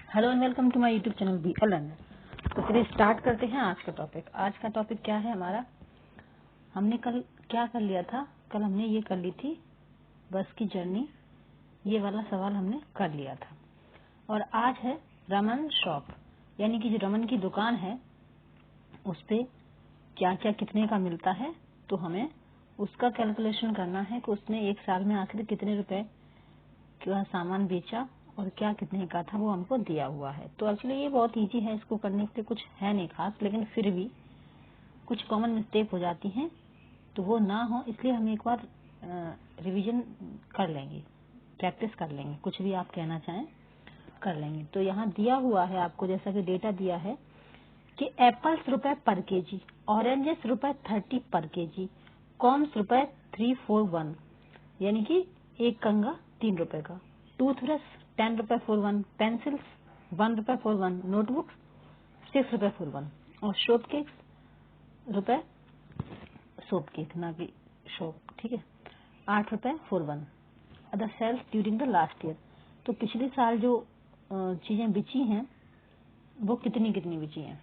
Hello and welcome to my YouTube channel be a learner. तो चलिए start करते हैं आज का टॉपिक। आज का टॉपिक क्या है हमारा? हमने कल क्या कर लिया था? कल हमने ये कर ली थी बस की जर्नी, ये वाला सवाल हमने कर लिया था। और आज है रमन शॉप, यानी कि जो रमन की दुकान है उस पे क्या क्या कितने का मिलता है, तो हमें उसका कैलकुलेशन करना है कि उसने एक साल में आखिर कितने रुपए का सामान बेचा और क्या कितने का था वो हमको दिया हुआ है। तो एक्चुअली ये बहुत इजी है, इसको करने के लिए कुछ है नहीं खास, लेकिन फिर भी कुछ कॉमन मिस्टेक हो जाती हैं, तो वो ना हो इसलिए हम एक बार रिवीजन कर लेंगे, प्रैक्टिस कर लेंगे, कुछ भी आप कहना चाहें कर लेंगे। तो यहाँ दिया हुआ है आपको, जैसा कि डेटा दिया है कि एप्पल्स रुपए पर केजी, ऑरेंजेस रुपए 30 पर केजी, कॉम्स रुपए 341, यानी कि एक कंगा 3 रुपए का, टूथब्रश 10 रुपए फॉर 1, पेंसिल्स 1 रुपए फॉर 1, नोटबुक्स 6 रुपए फॉर 1, और शॉप केक्स रुपए, शॉप केक ना कि शॉप, ठीक है, 8 रुपए for 1। Other sales during the last year, तो पिछले साल जो चीजें बिची हैं वो कितनी कितनी बिची हैं।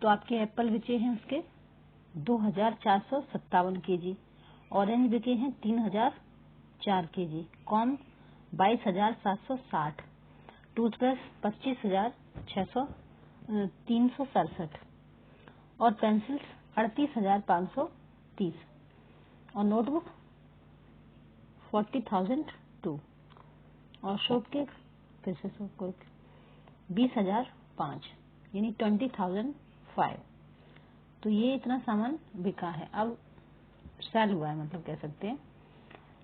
तो आपके एप्पल बिचे हैं उसके 2457 केजी, ऑरेंज बिके हैं 3004 केजी, कॉम 22,760, टूथब्रश 25,367 और पेंसिल्स 38,530 और नोटबुक 40,002 और शॉप केक फिर से शॉप केक 20,005, यानी 20,005। तो ये इतना सामान बिका है। अब सेल हुआ है, मतलब कह सकते हैं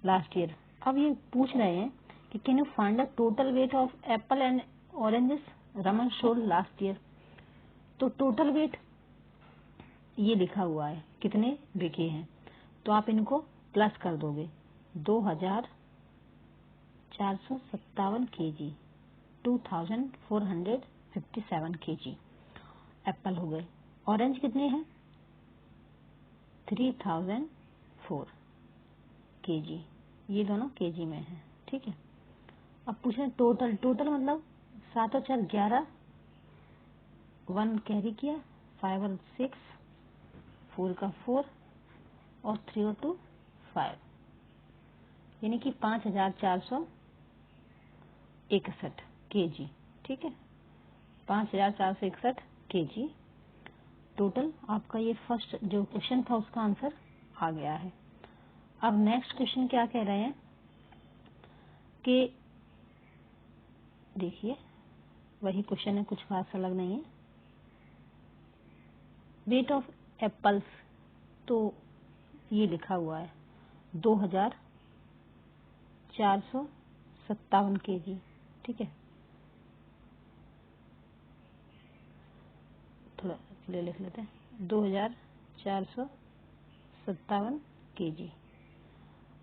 लास्ट ईयर। अब ये पूछ रहे हैं कि can you find the total weight of Apple and oranges Raman sold last year. तो टोटल वेट ये लिखा हुआ है कितने बिके हैं, तो आप इनको प्लस कर दोगे। 2457 केजी, 2457 केजी एप्पल हो गए। ऑरेंज कितने हैं? 3004 केजी, ये दोनों केजी में है, ठीक है। अब पूछ रहे टोटल, टोटल मतलब 7 और 4 11, 1 कैरी किया, 5 और 6, 4 का 4 और 3 और 2 5, यानी कि 5461 केजी, ठीक है, 5461 केजी टोटल आपका। ये फर्स्ट जो क्वेश्चन था उसका आंसर आ गया है। अब नेक्स्ट क्वेश्चन क्या कह रहे हैं कि देखिए वही क्वेश्चन है, कुछ खास अलग नहीं है। वेट ऑफ एप्पल्स, तो ये लिखा हुआ है 2457 केजी, ठीक है। थोड़ा ले लिख लेते हैं, 2457 केजी।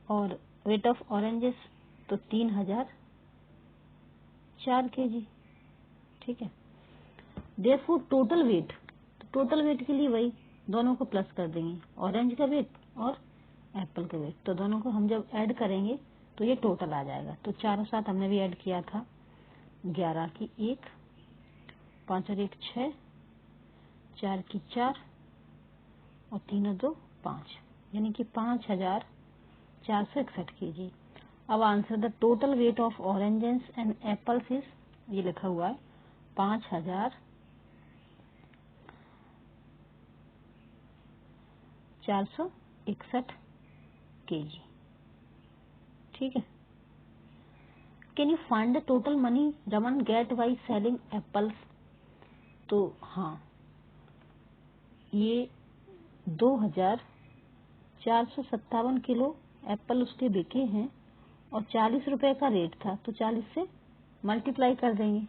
और वेट ऑफ ऑरेंजेस तो 3004 केजी, ठीक है। देयरफॉर टोटल वेट, तो टोटल वेट के लिए वही दोनों को प्लस कर देंगे, ऑरेंज का वेट और एप्पल का वेट। तो दोनों को हम जब ऐड करेंगे तो ये टोटल आ जाएगा। तो 4 और 7 हमने भी ऐड किया था, 11 की 1, 5 और 1 6, 4 की 4 और 3 और 2 5, यानी कि 5461 केजी। अब answer the total weight of oranges and apples is, ये लिखा हुआ है 5461 केजी, ठीक है। Can you find the total money Raman get by selling apples. तो हाँ, ये 2457 किलो एप्पल उसके बिके हैं और 40 रुपए का रेट था, तो 40 से मल्टीप्लाई कर देंगे,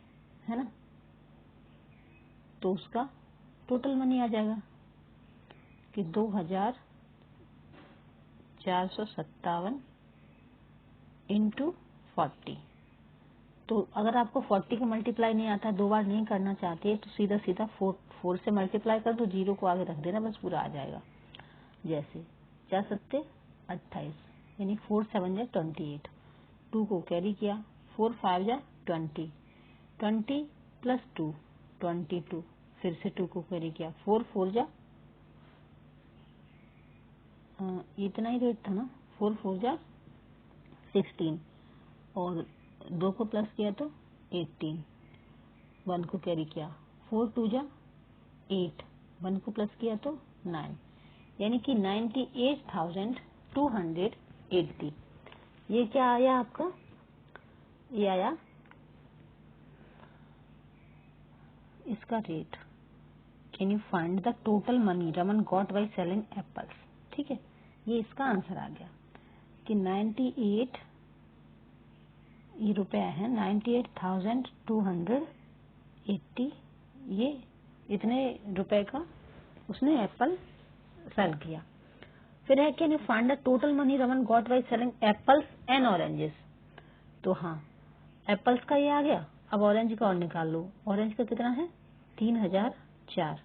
है ना, तो उसका टोटल मनी आ जाएगा कि 2457 इंटू 40। तो अगर आपको 40 का मल्टीप्लाई नहीं आता, 2 बार नहीं करना चाहते, तो सीधा सीधा 4 से मल्टीप्लाई कर दो, 0 को आगे रख देना, बस पूरा आ जाएगा। जैसे 4 सत्ते 28, यानी 4 7 जा 28, 2 को कैरी किया, 4 5 जा 20, 20 प्लस 2 22, फिर से 2 को कैरी किया, 4 4 जा इतना ही रेट था ना, 4 4 जा 16 और 2 को प्लस किया तो 18, 1 को कैरी किया, 4 2 जा 8, 1 को प्लस किया तो 9, यानी कि 98,280। ये क्या आया आपका, ये आया इसका rate. Can you find the total money Raman got by selling apples. ठीक है, ये इसका आंसर आ गया कि 98 ये रुपया है, 98,280, ये इतने रुपए का उसने एप्पल सेल किया। फिर है can you find the total money Raman got by selling apples and oranges. तो हाँ, एप्पल्स का ये आ गया, अब ऑरेंज का और निकाल लो। ऑरेंज का कितना है, 3004,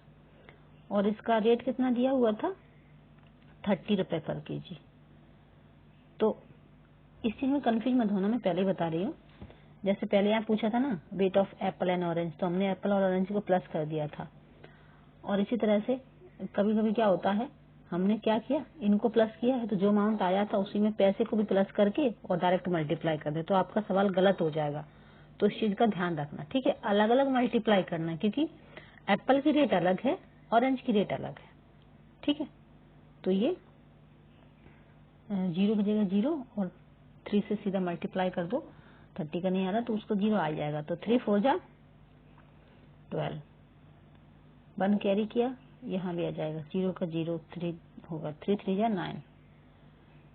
और इसका रेट कितना दिया हुआ था, 30 रुपए पर केजी। तो इस चीज में कंफ्यूज मत होना, मैं पहले ही बता रही हूँ। जैसे पहले यहाँ पूछा था ना weight of Apple and orange, तो हमने एप्पल और ऑरेंज को प्लस कर दिया था। और इसी तरह से कभी कभी क्या होता है, हमने क्या किया, इनको प्लस किया है तो जो अमाउंट आया था उसी में पैसे को भी प्लस करके और डायरेक्ट मल्टीप्लाई कर दे, तो आपका सवाल गलत हो जाएगा। तो इस चीज का ध्यान रखना, ठीक है, अलग अलग मल्टीप्लाई करना, क्योंकि एप्पल की रेट अलग है, ऑरेंज की रेट अलग है। ठीक है, तो ये 0 की जगह 0 और 3 से सीधा मल्टीप्लाई कर दो। 30 का नहीं आ रहा तो उसको 0 आ जाएगा, तो 3 4 जा 12, 1 कैरी किया, यहाँ भी आ जाएगा 0 का 0, 3 होगा, 3 3 जा 9,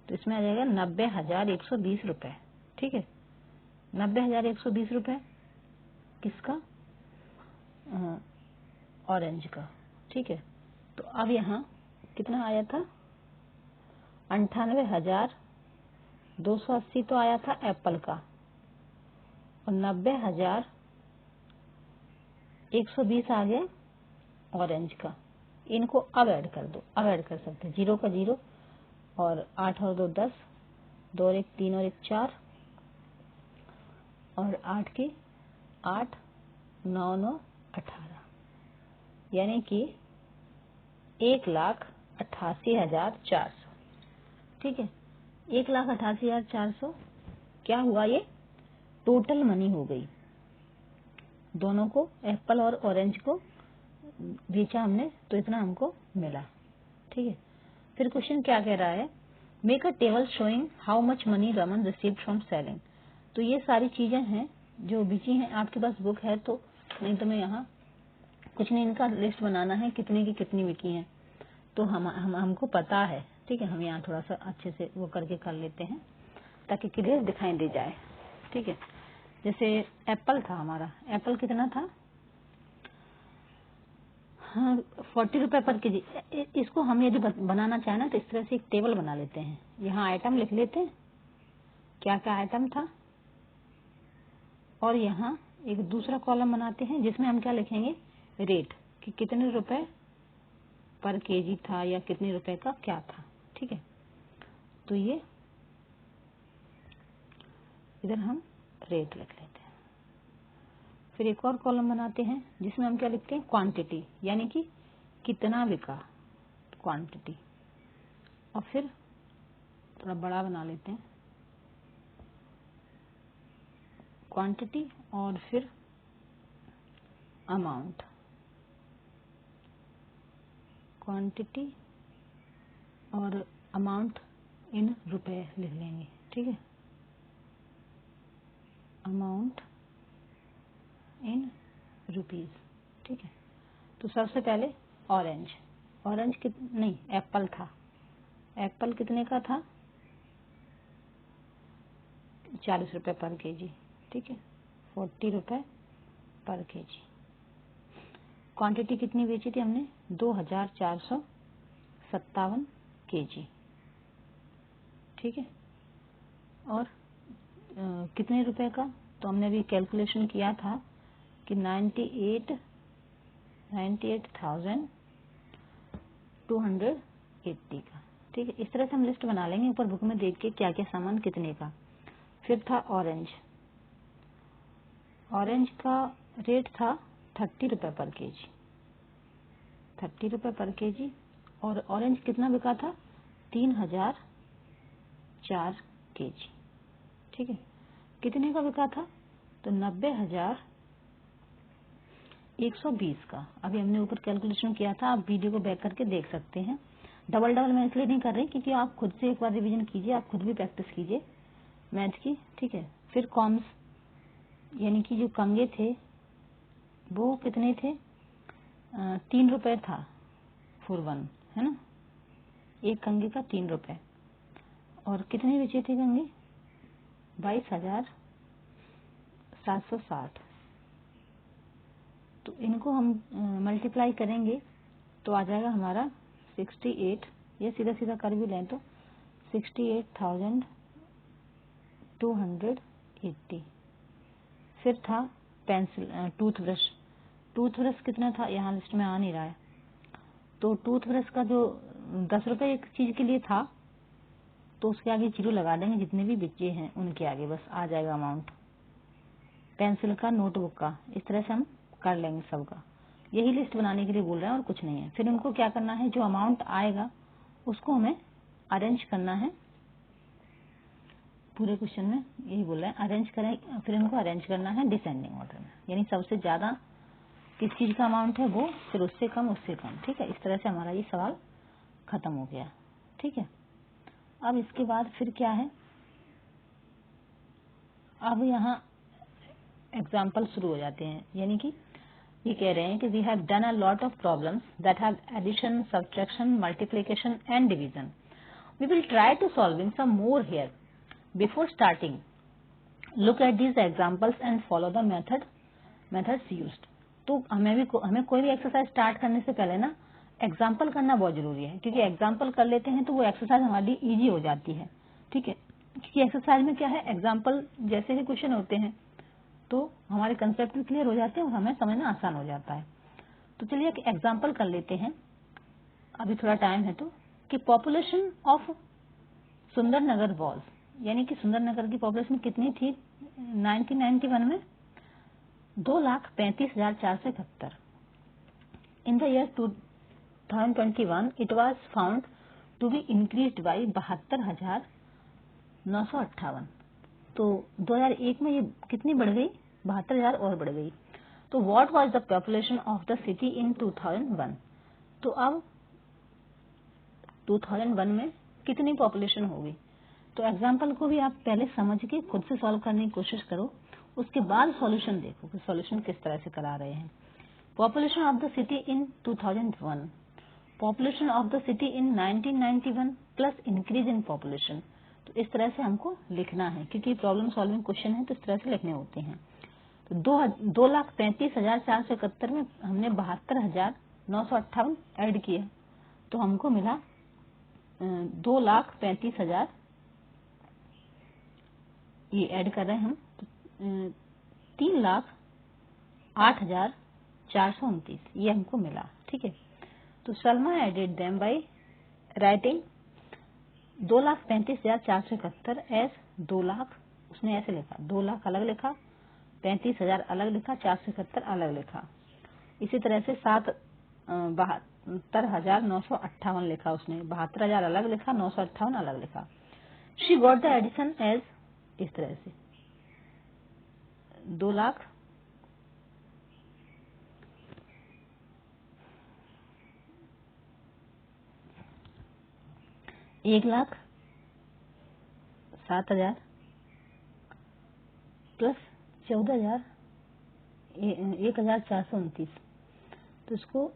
तो इसमें आ जाएगा 90,120 रुपए। ठीक है, 90,120 रुपए किसका, ऑरेंज का। ठीक है, तो अब यहाँ कितना आया था, 98,280 तो आया था एप्पल का, और 90,120 आ गया ऑरेंज का। इनको अब ऐड कर दो, अब ऐड कर सकते हैं, 0 का 0 और 8 और 2 10, 2 और 1 3 और 1 4, और 8 की 8, 9 9 18, यानी कि 1,88,400। ठीक है, 1,88,400 क्या हुआ, ये टोटल मनी हो गई। दोनों को, एप्पल और ऑरेंज को बेचा हमने तो इतना हमको मिला। ठीक है, फिर क्वेश्चन क्या कह रहा है, make a table showing how much money Raman received from selling. तो ये सारी चीजें हैं जो बिची हैं, आपके पास बुक है तो, नहीं तो मैं यहाँ कुछ नहीं, इनका लिस्ट बनाना है कितने की कितनी बिकी हैं, तो हमको पता है। ठीक है, हम यहाँ थोड़ा सा अच्छे से वो करके कर लेते हैं ताकि क्लियर दिखाई दे जाए। ठीक है, जैसे एप्पल था हमारा, एप्पल कितना था, हाँ 40 रुपए पर केजी। इसको हम यदि बनाना चाहें ना तो इस तरह से एक टेबल बना लेते हैं, यहाँ आइटम लिख लेते हैं, क्या क्या आइटम था, और यहाँ एक दूसरा कॉलम बनाते हैं जिसमें हम क्या लिखेंगे, रेट, कि कितने रुपए पर केजी था या कितने रुपए का क्या था। ठीक है, तो ये इधर हम रेट लिख लेते हैं। फिर एक और कॉलम बनाते हैं जिसमें हम क्या लिखते हैं, क्वांटिटी, यानी कि कितना बिका, क्वांटिटी, और फिर थोड़ा बड़ा बना लेते हैं, क्वांटिटी और फिर अमाउंट, क्वांटिटी और अमाउंट इन रुपए लिख लेंगे। ठीक है, अमाउंट इन रुपीज। ठीक है, तो सबसे पहले ऑरेंज, ऑरेंज नहीं एप्पल था, एप्पल कितने का था, 40 रुपए पर केजी। ठीक है, 40 रुपए पर केजी। क्वांटिटी कितनी बेची थी हमने, 2,457 केजी। ठीक है, और कितने रुपए का, तो हमने अभी कैलकुलेशन किया था कि 98,280 का। ठीक है, इस तरह से हम लिस्ट बना लेंगे ऊपर बुक में देख के क्या क्या सामान कितने का। फिर था ऑरेंज, ऑरेंज का रेट था 30 रुपये पर केजी, 30 रुपये पर केजी। और ऑरेंज कितना बिका था? 3004 केजी। ठीक है, कितने का बिका था? तो 90,120 का। अभी हमने ऊपर कैलकुलेशन किया था, आप वीडियो को बैक करके देख सकते हैं। डबल डबल मैं इसलिए नहीं कर रही क्योंकि आप खुद से एक बार रिवीजन कीजिए, आप खुद भी प्रैक्टिस कीजिए मैथ की। ठीक है, फिर कॉम्स यानी कि जो कंगे थे वो कितने थे? 3 रुपए था फॉर वन, है ना, एक कंगे का 3 रुपए। और कितने बचे थे कंगे? 22,760। तो इनको हम मल्टीप्लाई करेंगे तो आ जाएगा हमारा 68, या सीधा सीधा कर भी लें तो 68,280। फिर था पेंसिल, टूथब्रश। टूथब्रश कितना था? यहाँ लिस्ट में आ नहीं रहा है। तो टूथब्रश का जो 10 रुपए एक चीज के लिए था, तो उसके आगे जीरो लगा देंगे, जितने भी बच्चे हैं उनके आगे बस आ जाएगा अमाउंट। पेंसिल का, नोटबुक का, इस तरह से हम कर लेंगे सबका। यही लिस्ट बनाने के लिए बोल रहे हैं और कुछ नहीं है। फिर उनको क्या करना है, जो अमाउंट आएगा उसको हमें अरेंज करना है। पूरे क्वेश्चन में यही बोल रहे हैं, अरेंज करें। फिर इनको अरेंज करना है डिसेंडिंग ऑर्डर में, यानी सबसे ज्यादा किस चीज का अमाउंट है वो, फिर उससे कम, उससे कम। ठीक है, इस तरह से हमारा ये सवाल खत्म हो गया। ठीक है, अब इसके बाद फिर क्या है, अब यहाँ एग्जाम्पल शुरू हो जाते हैं। यानी कि ये कह रहे हैं कि we have done a lot of problems that have addition, subtraction, multiplication and division. We will try to solving some more here before starting. Look at these examples and follow the methods used. तो हमें कोई भी exercise start करने से पहले ना example करना बहुत जरूरी है, क्योंकि एग्जाम्पल कर लेते हैं तो वो एक्सरसाइज हमारी इजी हो जाती है। ठीक है, क्योंकि एक्सरसाइज में क्या है, एग्जाम्पल जैसे ही क्वेश्चन होते हैं तो हमारे कंसेप्ट भी क्लियर हो जाते हैं और हमें समझना आसान हो जाता है। तो चलिए एक एग्जाम्पल कर लेते हैं, अभी थोड़ा टाइम है तो, कि पॉपुलेशन ऑफ सुंदरनगर वॉज, यानी कि सुंदरनगर की पॉपुलेशन कितनी थी 1991 में? 2,35,471। In the year 2021 it was found to be increased by 72,958। तो 2001 में ये कितनी बढ़ गई? 72,000 और बढ़ गई। तो what was the population of the city in 2001? तो अब 2001 में कितनी पॉपुलेशन होगी? तो एग्जाम्पल को भी आप पहले समझ के खुद से सॉल्व करने की कोशिश करो, उसके बाद सॉल्यूशन देखो कि सॉल्यूशन किस तरह से करा रहे हैं। Population of the city in 2001, population of the city in 1991 plus increase in population. तो इस तरह से हमको लिखना है, क्योंकि प्रॉब्लम सॉल्विंग क्वेश्चन है तो इस तरह से लिखने होते हैं। तो 2,35,471 में हमने 72,958 ऐड किया, तो हमको मिला 2,35,000। ये ऐड कर रहे हैं हम, 3,08,429 ये हमको मिला। ठीक है, तो Salma added them by writing 2,35,471 as 2 lakh. उसने ऐसे लिखा, 2 लाख अलग लिखा, 35,000 अलग लिखा, 471 अलग लिखा। इसी तरह से 72,958 लिखा उसने, 72,000 अलग लिखा, 958 अलग लिखा। She got the addition as, इस तरह से 2 लाख 1,07,000 प्लस 14,000 1,429। तो इसको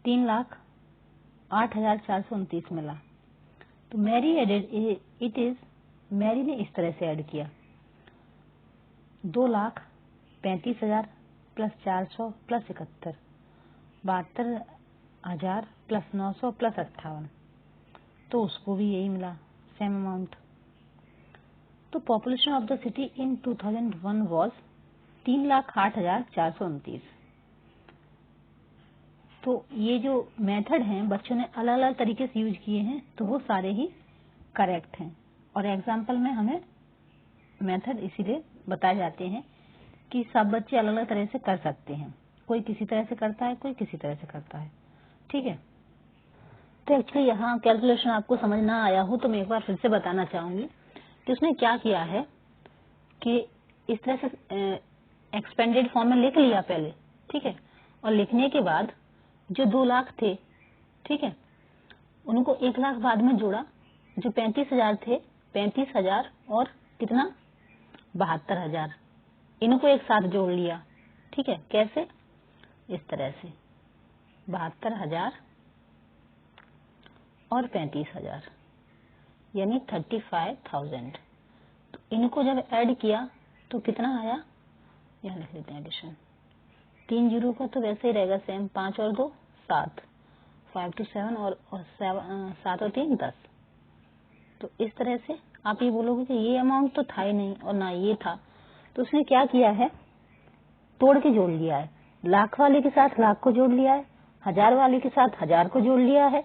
3,08,429 मिला। तो Mary added it is, Mary ने इस तरह से ऐड किया 2,35,000 प्लस 400 प्लस 71, 72,000 प्लस 900 प्लस 58। तो उसको भी यही मिला, सेम अमाउंट। तो population of the city in 2001 was 3,08,429। तो ये जो मेथड हैं बच्चों ने अलग अलग तरीके से यूज किए हैं, तो वो सारे ही करेक्ट हैं। और एग्जाम्पल में हमें मेथड इसीलिए बताए जाते हैं कि सब बच्चे अलग अलग तरह से कर सकते हैं, कोई किसी तरह से करता है, कोई किसी तरह से करता है। ठीक है, तो एक्चुअली यहाँ कैलकुलेशन आपको समझ ना आया हो तो मैं एक बार फिर से बताना चाहूंगी कि उसने क्या किया है कि इस तरह से एक्सपेंडेड फॉर्म में लिख लिया पहले, ठीक है, और लिखने के बाद जो 2 लाख थे, ठीक है, उनको 1 लाख बाद में जोड़ा, जो 35,000 थे, 35,000 और कितना 72,000, इनको एक साथ जोड़ लिया। ठीक है, कैसे? इस तरह से 72,000 और 35,000 यानी 35,000। तो इनको जब ऐड किया तो कितना आया, यहाँ लिख लेते हैं एडिशन। 3 जीरो का तो वैसे ही रहेगा सेम, 5 और 2 7, 5 to 7 और 7 और 3 10। तो इस तरह से आप ये बोलोगे कि ये अमाउंट तो था ही नहीं और ना ये था, तो उसने क्या किया है, तोड़ के जोड़ लिया है। लाख वाले के साथ लाख को जोड़ लिया है, 1000 वाले के साथ 1000 को जोड़ लिया है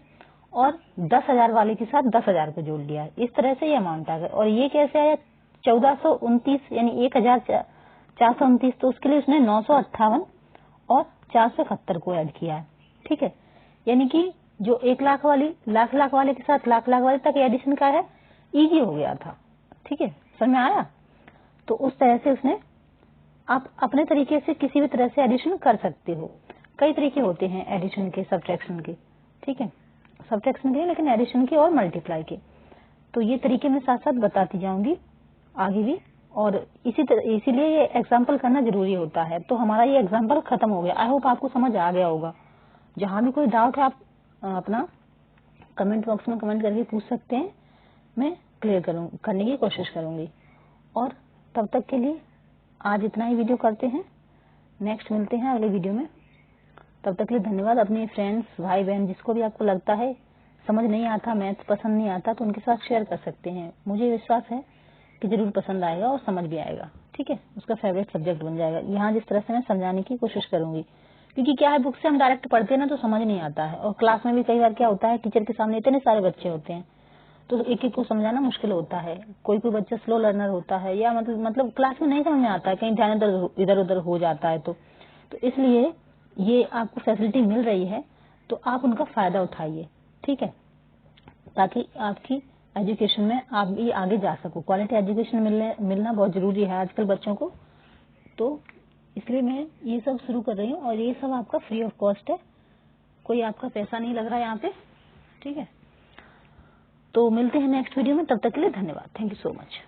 और 10,000 वाले के साथ 10,000 को जोड़ लिया है। इस तरह से ये अमाउंट आ गया। और ये कैसे आया, 1429 यानी 1429, तो उसके लिए उसने 958 और 471 को ऐड किया है। ठीक है, यानी कि जो 1 लाख वाली लाख वाले के साथ लाख वाले तक एडिशन का है, इजी हो गया था। ठीक है, समझ में आया? तो उस तरह से उसने, आप अपने तरीके से किसी भी तरह से एडिशन कर सकते हो। कई तरीके होते हैं एडिशन के, सब्ट्रैक्शन के। ठीक है, सब्ट्रैक्शन के, लेकिन एडिशन के और मल्टीप्लाई के, तो ये तरीके मैं साथ साथ बताती जाऊंगी आगे भी। और इसीलिए ये एग्जाम्पल करना जरूरी होता है। तो हमारा ये एग्जाम्पल खत्म हो गया। आई होप आपको समझ आ गया होगा। जहां भी कोई डाउट है आप अपना कमेंट बॉक्स में कमेंट करके पूछ सकते हैं, मैं क्लियर करने की कोशिश करूंगी। और तब तक के लिए आज इतना ही वीडियो करते हैं, नेक्स्ट मिलते हैं अगले वीडियो में। तब तक के लिए धन्यवाद। अपने फ्रेंड्स, भाई बहन, जिसको भी आपको लगता है समझ नहीं आता, मैथ्स पसंद नहीं आता, तो उनके साथ शेयर कर सकते हैं। मुझे विश्वास है कि जरूर पसंद आएगा और समझ भी आएगा। ठीक है, उसका फेवरेट सब्जेक्ट बन जाएगा। यहाँ जिस तरह से मैं समझाने की कोशिश करूंगी, क्योंकि क्या है, बुक से हम डायरेक्ट पढ़ते हैं ना तो समझ नहीं आता है। और क्लास में भी कई बार क्या होता है, टीचर के सामने इतने सारे बच्चे होते हैं तो एक एक को समझाना मुश्किल होता है। कोई कोई बच्चा स्लो लर्नर होता है, या मतलब क्लास में नहीं समझ में आता है, कहीं ध्यान इधर उधर हो जाता है। तो इसलिए ये आपको फैसिलिटी मिल रही है, तो आप उनका फायदा उठाइए। ठीक है, ताकि आपकी एजुकेशन में आप भी आगे जा सको। क्वालिटी एजुकेशन मिलना बहुत जरूरी है आजकल बच्चों को। तो इसलिए मैं ये सब शुरू कर रही हूँ, और ये सब आपका फ्री ऑफ कॉस्ट है, कोई आपका पैसा नहीं लग रहा है यहाँ पे। ठीक है, तो मिलते हैं नेक्स्ट वीडियो में। तब तक के लिए धन्यवाद। Thank you so much.